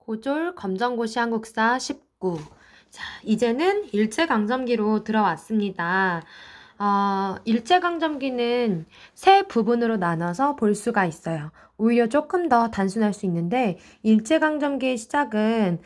고졸 검정고시 한국사 19. 자, 이제는 일제강점기로 들어왔습니다. 일제강점기는 세 부분으로 나눠서 볼 수가 있어요. 오히려 조금 더 단순할 수 있는데, 일제강점기의 시작은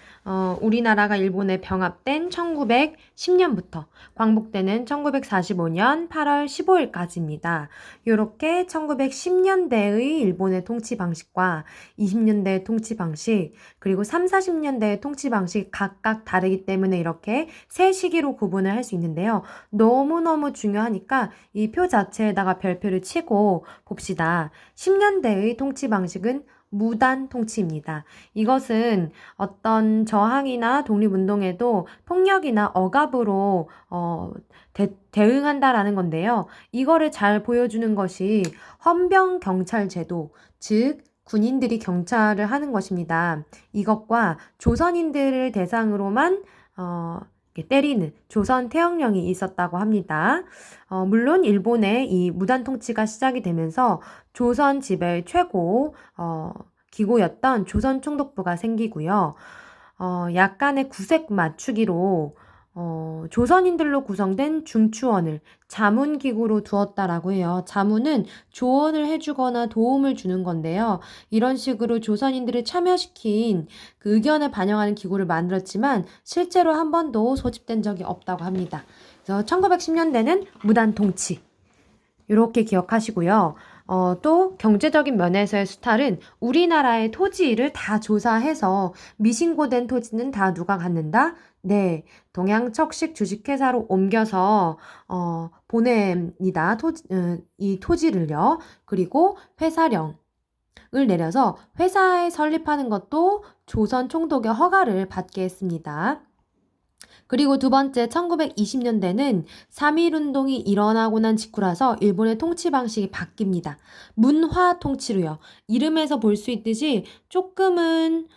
우리나라가 일본에 병합된 1910년부터 광복되는 1945년 8월 15일까지입니다. 이렇게 1910년대의 일본의 통치 방식과 20년대의 통치 방식, 그리고 3, 40년대의 통치 방식 각각 다르기 때문에 이렇게 세 시기로 구분을 할 수 있는데요. 너무너무 중요하니까 이 표 자체에다가 별표를 치고 봅시다. 10년대의 통치 방식은 무단 통치입니다. 이것은 어떤 저항이나 독립운동에도 폭력이나 억압으로 대응한다라는 건데요. 이거를 잘 보여주는 것이 헌병경찰제도, 즉 군인들이 경찰을 하는 것입니다. 이것과 조선인들을 대상으로만 때리는 조선 태형령이 있었다고 합니다. 물론 일본의 이 무단 통치가 시작이 되면서 조선 지배의 최고 기구였던 조선총독부가 생기고요. 약간의 구색 맞추기로 조선인들로 구성된 중추원을 자문기구로 두었다라고 해요. 자문은 조언을 해주거나 도움을 주는 건데요. 이런 식으로 조선인들을 참여시킨 그 의견을 반영하는 기구를 만들었지만 실제로 한 번도 소집된 적이 없다고 합니다. 그래서 1910년대는 무단 통치. 이렇게 기억하시고요. 또 경제적인 면에서의 수탈은 우리나라의 토지를 다 조사해서 미신고된 토지는 다 누가 갖는다? 네, 동양척식 주식회사로 옮겨서 보냅니다. 이 토지를요. 그리고 회사령을 내려서 회사에 설립하는 것도 조선 총독의 허가를 받게 했습니다. 그리고 두 번째 1920년대는 3.1운동이 일어나고 난 직후라서 일본의 통치 방식이 바뀝니다. 문화 통치로요. 이름에서 볼 수 있듯이 조금은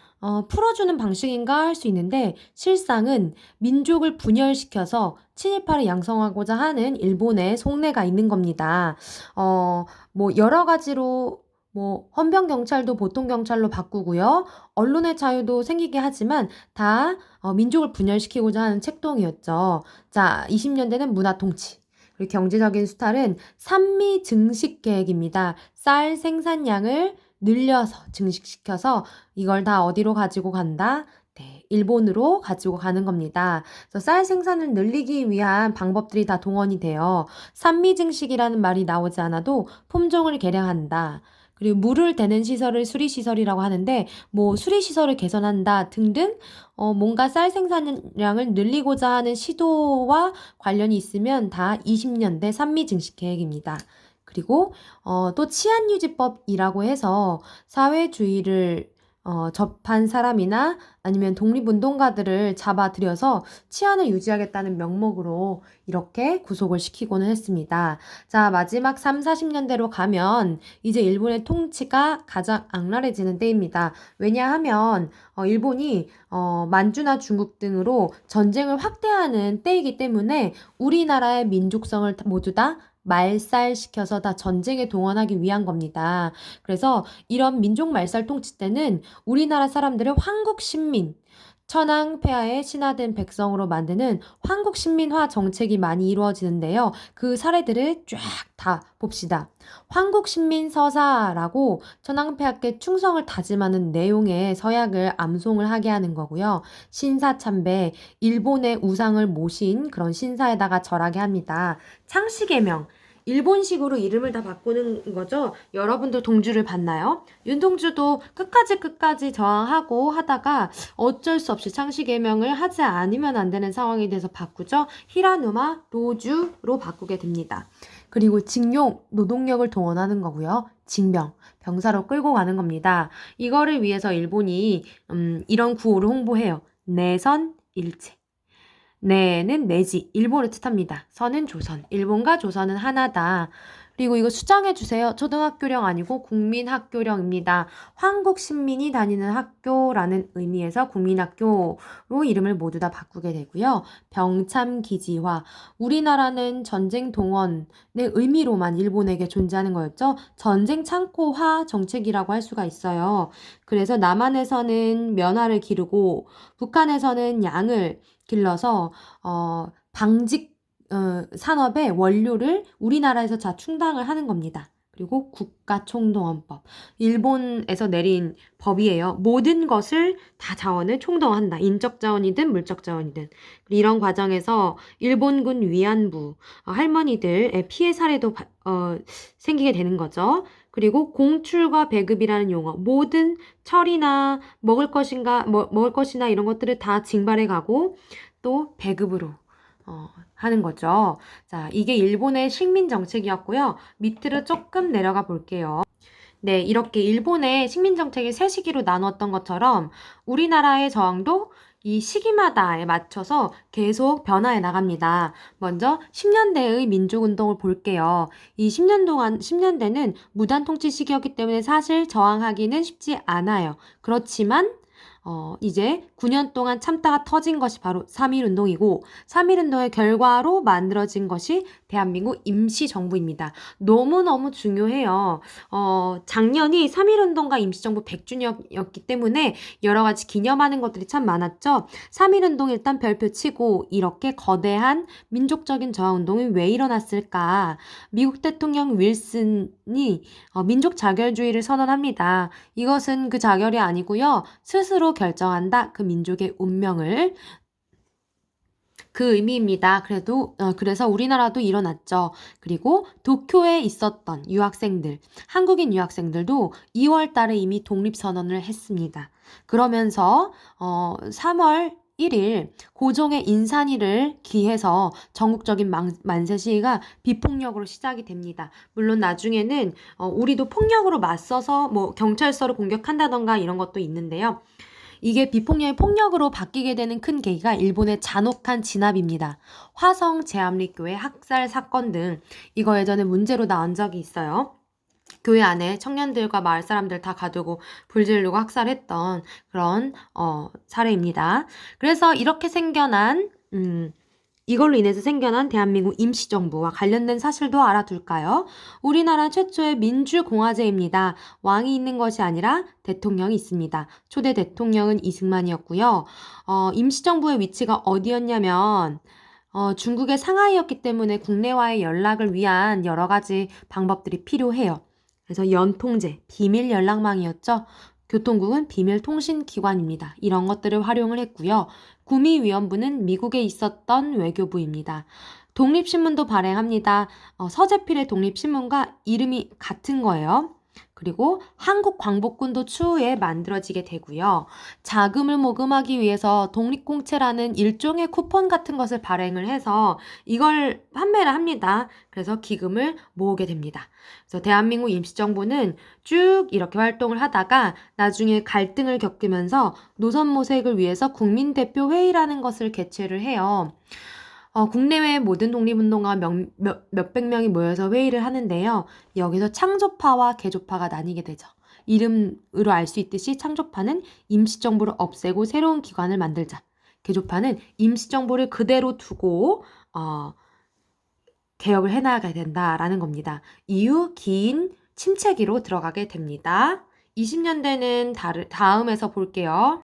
풀어주는 방식인가 할 수 있는데 실상은 민족을 분열시켜서 친일파를 양성하고자 하는 일본의 속내가 있는 겁니다. 여러 가지로 헌병경찰도 보통경찰로 바꾸고요. 언론의 자유도 생기게 하지만 다 민족을 분열시키고자 하는 책동이었죠. 자, 20년대는 문화통치. 그리고 경제적인 수탈은 산미 증식 계획입니다. 쌀 생산량을 늘려서 증식시켜서 이걸 다 어디로 가지고 간다? 네, 일본으로 가지고 가는 겁니다. 그래서 쌀 생산을 늘리기 위한 방법들이 다 동원이 돼요. 산미 증식이라는 말이 나오지 않아도 품종을 개량한다. 그리고 물을 대는 시설을 수리시설이라고 하는데 수리시설을 개선한다 등등 뭔가 쌀 생산량을 늘리고자 하는 시도와 관련이 있으면 다 20년대 산미 증식 계획입니다. 그리고 또 치안유지법이라고 해서 사회주의를 접한 사람이나 아니면 독립운동가들을 잡아들여서 치안을 유지하겠다는 명목으로 이렇게 구속을 시키고는 했습니다. 자, 마지막 3, 40년대로 가면 이제 일본의 통치가 가장 악랄해지는 때입니다. 왜냐하면 일본이 만주나 중국 등으로 전쟁을 확대하는 때이기 때문에 우리나라의 민족성을 모두 다 말살시켜서 다 전쟁에 동원하기 위한 겁니다. 그래서 이런 민족 말살 통치 때는 우리나라 사람들을 황국신민, 천황폐하에 신화된 백성으로 만드는 황국신민화 정책이 많이 이루어지는데요. 그 사례들을 쫙 다 봅시다. 황국신민서사라고 천황폐하께 충성을 다짐하는 내용의 서약을 암송을 하게 하는 거고요. 신사참배, 일본의 우상을 모신 그런 신사에다가 절하게 합니다. 창씨개명, 일본식으로 이름을 다 바꾸는 거죠. 여러분도 동주를 봤나요? 윤동주도 끝까지 저항하고 하다가 어쩔 수 없이 창씨개명을 하지 않으면 안 되는 상황이 돼서 바꾸죠. 히라누마 로주로 바꾸게 됩니다. 그리고 징용, 노동력을 동원하는 거고요. 징병, 병사로 끌고 가는 겁니다. 이거를 위해서 일본이 이런 구호를 홍보해요. 내선 일체. 내는 내지, 일본을 뜻합니다. 선은 조선, 일본과 조선은 하나다. 그리고 이거 수정해 주세요. 초등학교령 아니고 국민학교령입니다. 한국 시민이 다니는 학교라는 의미에서 국민학교로 이름을 모두 다 바꾸게 되고요. 병참기지화. 우리나라는 전쟁 동원의 의미로만 일본에게 존재하는 거였죠. 전쟁 창고화 정책이라고 할 수가 있어요. 그래서 남한에서는 면화를 기르고 북한에서는 양을 길러서 방직 산업의 원료를 우리나라에서 다 충당을 하는 겁니다. 그리고 국가총동원법. 일본에서 내린 법이에요. 모든 것을 다 자원을 총동원한다. 인적 자원이든 물적 자원이든. 이런 과정에서 일본군 위안부, 할머니들의 피해 사례도 생기게 되는 거죠. 그리고 공출과 배급이라는 용어. 모든 철이나 먹을 것이나 이런 것들을 다 징발해 가고 또 배급으로 하는 거죠. 자, 이게 일본의 식민 정책이었고요. 밑으로 조금 내려가 볼게요. 네, 이렇게 일본의 식민 정책을 세 시기로 나누었던 것처럼 우리나라의 저항도 이 시기마다에 맞춰서 계속 변화해 나갑니다. 먼저 10년대의 민족운동을 볼게요. 이 10년대는 무단 통치 시기였기 때문에 사실 저항하기는 쉽지 않아요. 그렇지만 이제 9년 동안 참다가 터진 것이 바로 3.1운동이고 3.1운동의 결과로 만들어진 것이 대한민국 임시정부입니다. 너무너무 중요해요. 작년이 3.1운동과 임시정부 100주년이었기 때문에 여러 가지 기념하는 것들이 참 많았죠. 3.1운동 일단 별표 치고 이렇게 거대한 민족적인 저항운동이 왜 일어났을까? 미국 대통령 윌슨이 민족 자결주의를 선언합니다. 이것은 그 자결이 아니고요. 스스로 결정한다. 그 민족의 운명을. 그 의미입니다. 그래서 우리나라도 일어났죠. 그리고 도쿄에 있었던 유학생들, 한국인 유학생들도 2월 달에 이미 독립선언을 했습니다. 그러면서 3월 1일 고종의 인산이를 기해서 전국적인 만세 시위가 비폭력으로 시작이 됩니다. 물론 나중에는 우리도 폭력으로 맞서서 뭐 경찰서를 공격한다던가 이런 것도 있는데요. 이게 비폭력이 폭력으로 바뀌게 되는 큰 계기가 일본의 잔혹한 진압입니다. 화성 제암리교회 학살 사건 등 이거 예전에 문제로 나온 적이 있어요. 교회 안에 청년들과 마을 사람들 다 가두고 불 지르고 학살했던 그런 사례입니다. 그래서 이걸로 인해서 생겨난 대한민국 임시정부와 관련된 사실도 알아둘까요? 우리나라 최초의 민주공화제입니다. 왕이 있는 것이 아니라 대통령이 있습니다. 초대 대통령은 이승만이었고요. 임시정부의 위치가 어디였냐면 중국의 상하이였기 때문에 국내와의 연락을 위한 여러 가지 방법들이 필요해요. 그래서 연통제, 비밀 연락망이었죠. 교통국은 비밀통신기관입니다. 이런 것들을 활용을 했고요. 구미위원부는 미국에 있었던 외교부입니다. 독립신문도 발행합니다. 서재필의 독립신문과 이름이 같은 거예요. 그리고 한국광복군도 추후에 만들어지게 되고요. 자금을 모금하기 위해서 독립공채라는 일종의 쿠폰 같은 것을 발행을 해서 이걸 판매를 합니다. 그래서 기금을 모으게 됩니다. 그래서 대한민국 임시정부는 쭉 이렇게 활동을 하다가 나중에 갈등을 겪으면서 노선 모색을 위해서 국민대표회의라는 것을 개최를 해요. 국내외 모든 독립운동가 몇백 명이 모여서 회의를 하는데요. 여기서 창조파와 개조파가 나뉘게 되죠. 이름으로 알 수 있듯이 창조파는 임시정부를 없애고 새로운 기관을 만들자. 개조파는 임시정부를 그대로 두고 개혁을 해나가야 된다라는 겁니다. 이후 긴 침체기로 들어가게 됩니다. 20년대는 다음에서 볼게요.